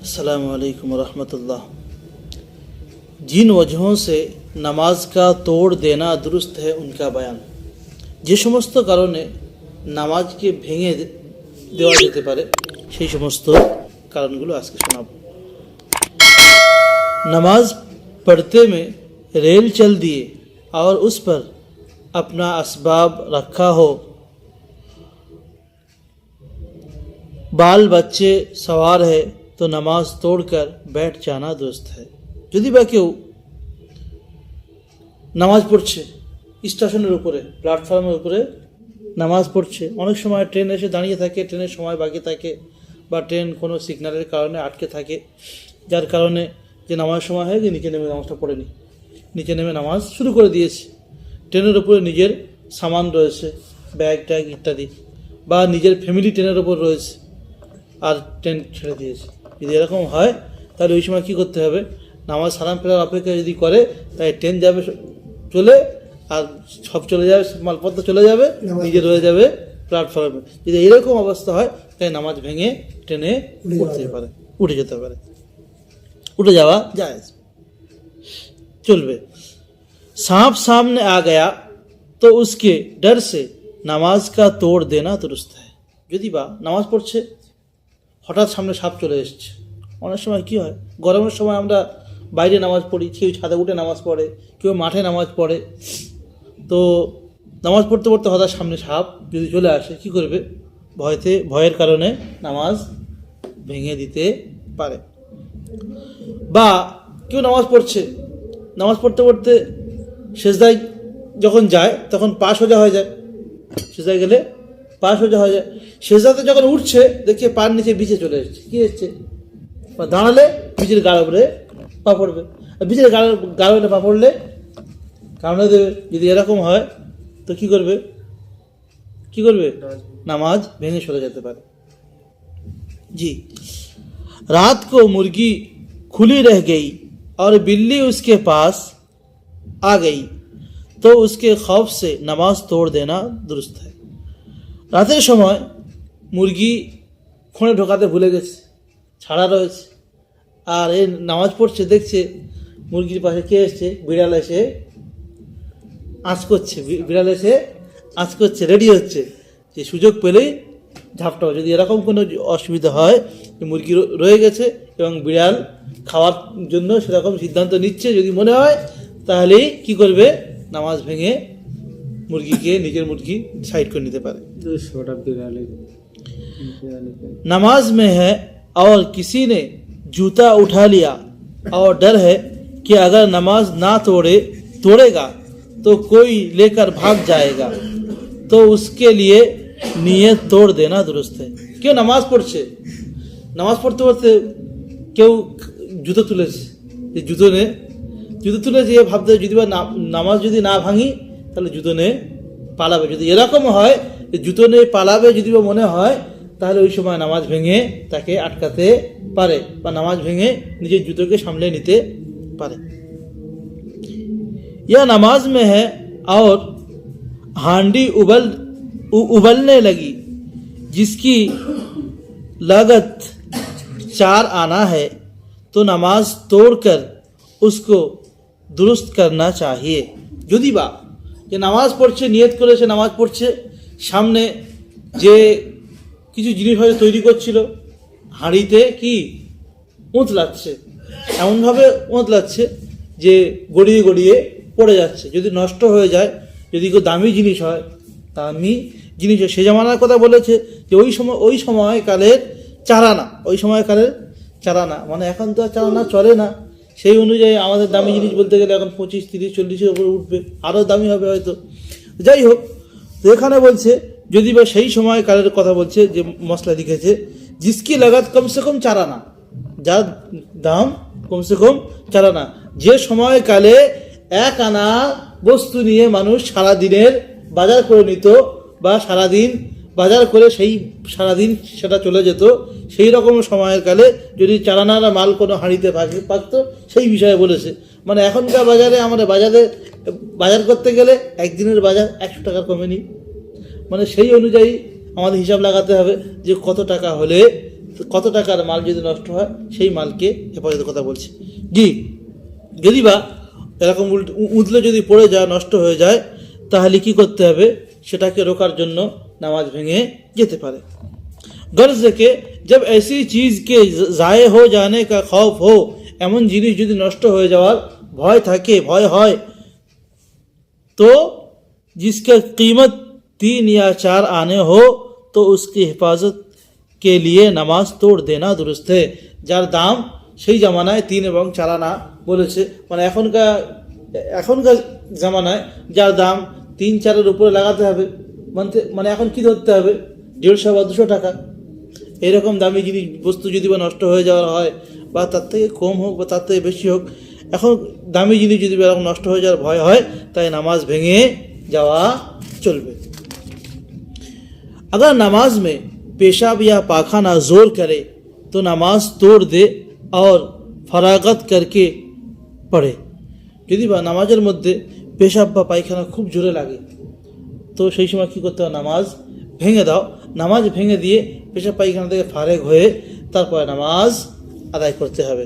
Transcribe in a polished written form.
अस्सलामु अलैकुम रहमतुल्लाह। जिन वजहों से नामाज का तोड़ देना दुरुस्त है उनका बयान। যে সমস্ত কারণে নামাজকে ভেঙে দেওয়া যেতে পারে সেই সমস্ত কারণগুলো আজকে শোনাব। नमाज पढ़ते में रेल चल दिए और उस पर अपना असबाब रखा हो, बाल बच्चे सवार है तो नमाज तोड़कर बैठ जाना दुरुस्त है। যদি বা কেউ নামাজ পড়ছে স্টেশনের উপরে, প্ল্যাটফর্মের উপরে নামাজ পড়ছে, অনেক সময় ট্রেন এসে দাঁড়িয়ে থাকে, ট্রেনের সময় বাকি থাকে বা ট্রেন কোনো সিগন্যালের কারণে আটকে থাকে, যার কারণে যে নামাজের সময় হয়ে গিয়ে নিচে নেমে নামাজটা পড়েনি, নিচে নেমে নামাজ শুরু করে দিয়েছে। ট্রেনের উপরে নিজের সামান রয়েছে, ব্যাগ ট্যাগ ইত্যাদি, বা নিজের ফ্যামিলি ট্রেনের ওপর রয়েছে আর ট্রেন ছেড়ে দিয়েছে। যদি এরকম হয় তাহলে ওই সময় কী করতে হবে? নামাজ সালাম ফেরার অপেক্ষা যদি করে তাই ট্রেন যাবে চলে, আর সব চলে যাবে, মালপত্র চলে যাবে, নিজে রয়ে যাবে প্ল্যাটফর্মে। যদি এরকম অবস্থা হয় তাই নামাজ ভেঙে ট্রেনে উঠে যেতে পারে, উঠে যাওয়া যায়, চলবে। सांप सामने आ गया तो उसके डर से नमाज का तोड़ देना दुरुस्त है। যদি বা নামাজ পড়ছে হঠাৎ সামনে সাপ চলে এসছে, অনেক সময় কি হয়, গরমের সময় আমরা বাইরে নামাজ পড়ি, কেউ ছাদে উঠে নামাজ পড়ে, কেউ মাঠে নামাজ পড়ে, তো নামাজ পড়তে পড়তে হঠাৎ সামনে সাপ যদি চলে আসে কি করবে? ভয়ের কারণে নামাজ ভেঙে দিতে পারে। বা কেউ নামাজ পড়ছে, নামাজ পড়তে পড়তে সেজদায় যখন যায় তখন পা সোজা হয়ে যায়, সেজদায় গেলে পা সোজা হয়ে যায়, সেজদাতে যখন উঠছে দেখে পার নিচে বিছে চলে এসছে, কি এসছে? দাঁড়ালে বিচের গাড় উপরে পা পড়বে, বিচের গাড় উপরে পা পড়লে কারণে দেবে। যদি এরকম হয় তো কি করবে? নামাজ ভেঙে সরে যেতে পারে। जी, रात को मुर्गी खुली रह गई और बिल्ली उसके पास आ गई तो उसके खौफ से नमाज तोड़ देना दुरुस्त है। রাতের সময় মুরগি খোঁড়ে ঢোকাতে ভুলে গেছে, ছাড়া রয়েছে, আর এই নামাজ পড়ছে, দেখছে মুরগির পাশে কে এসছে? বিড়াল এসে আঁচ করছে, রেডি হচ্ছে যে সুযোগ পেলেই ঝাপটাও। যদি এরকম কোনো অসুবিধা হয়, মুরগি রয়ে গেছে এবং বিড়াল খাওয়ার জন্য সেরকম সিদ্ধান্ত নিচ্ছে, যদি মনে হয় তাহলেই কি করবে? নামাজ ভেঙে নিজের মুরগি সাইড করে নিতে পারে। नमाज में है और किसी ने जूता उठा लिया और डर है कि अगर नमाज ना तोड़ेगा तो कोई लेकर भाग जाएगा तो उसके लिए नियत तोड़ देना दुरुस्त है। क्यों नमाज पढ़ছে, নামাজ পড়তে পড়তে কেউ জুতো তুলেছে, জুতো তুলে যে ভাবতে যদি বা নামাজ যদি না ভাঙি তাহলে জুতো নিয়ে পালাবে। যদি এরকম হয় যে জুতো নিয়ে পালাবে যদি বা মনে হয়, তাহলে ওই সময় নামাজ ভেঙে তাকে আটকাতে পারে বা নামাজ ভেঙে নিজের জুতোকে সামলে নিতে পারে। यह नमाज में है और हांडी उबलने लगी जिसकी लागत 4 आना है तो नमाज तोड़कर उसको दुरुस्त करना चाहिए। যদি বা যে নামাজ পড়ছে, নিয়ত করেছে নামাজ পড়ছে, সামনে যে কিছু জিনিস হয়তো তৈরি করছিল, হাঁড়িতে কি উঁতলাচ্ছে, এমনভাবে উঁতলাচ্ছে যে গড়িয়ে গড়িয়ে পড়ে যাচ্ছে। যদি নষ্ট হয়ে যায়, যদি কেউ দামি জিনিস হয়, সে জামানার কথা বলেছে যে ওই সময়কালের চারানা, মানে এখন তো আর চারানা চলে না, সেই অনুযায়ী আমাদের দামি জিনিস বলতে গেলে এখন 25, 30, 40-এর উপরে উঠবে, আরও দামি হবে হয়তো। যাই হোক, তো এখানে বলছে যদি বা সেই সময়কালের কথা বলছে, যে মশলা লিখেছে জিসকি লাগাত কমসে কম চারানা, যার দাম কমসে কম চারানা, যে সময়কালে 1 আনা বস্তু নিয়ে মানুষ সারাদিনের বাজার করে নিত বা সারাদিন বাজার করে সেই সারাদিন সেটা চলে যেত, সেই রকম সময়ের কালে যদি চালানারা মাল কোনো হাঁড়িতে পাকত, সেই বিষয়ে বলেছে। মানে এখনকার বাজারে আমরা বাজার করতে গেলে একদিনের বাজার 100 টাকা কমে নি, মানে সেই অনুযায়ী আমাদের হিসাব লাগাতে হবে যে কত টাকা হলে কত টাকার মাল যদি নষ্ট হয় সেই মালকে হেফাজতের কথা বলছে। জি, যদি বা এরকম উতলে যদি পড়ে যায়, নষ্ট হয়ে যায়, তাহলে কি করতে হবে? সেটাকে রোকার জন্য নামাজ ভেঙে যেতে পারে। गर्ज के जब ऐसी चीज़ के ज़ाये हो जाने का खौफ हो, एमन जिनिस यदि नष्ट हो जावार भय थाके, भय হয়, तो जिसका कीमत 3 या 4 आने हो तो उसकी हिफाजत के लिए नमाज तोड़ देना दुरुस्त है। যার দাম সেই জামানায় 3 এবং 4 আনা বলেছে, মানে এখনকার জামানায় যার দাম 3-4 উপরে লাগাতে হবে, মানে এখন কি ধরতে হবে? 150 বা 200 টাকা। এরকম দামি জিনিস বস্তু যদি বা নষ্ট হয়ে যাওয়ার হয়, বা তার থেকে কম হোক বা তার থেকে বেশি হোক, এখন দামি জিনিস যদি এরকম নষ্ট হয়ে যাওয়ার ভয় হয়, তাই নামাজ ভেঙে যাওয়া চলবে। अगर नमाज में पेशाब या पाखाना जोर करे तो नमाज तोड़ दे और फरागत करके पढ़े। যদি বা নামাজের মধ্যে পেশাব বা পায়খানা খুব জোরে লাগে, তো সেই সময় কী করতে হবে? নামাজ ভেঙে দাও। নামাজ ভেঙে দিয়ে পেশাব পায়খানা থেকে ফারেক হয়ে তারপরে নামাজ আদায় করতে হবে।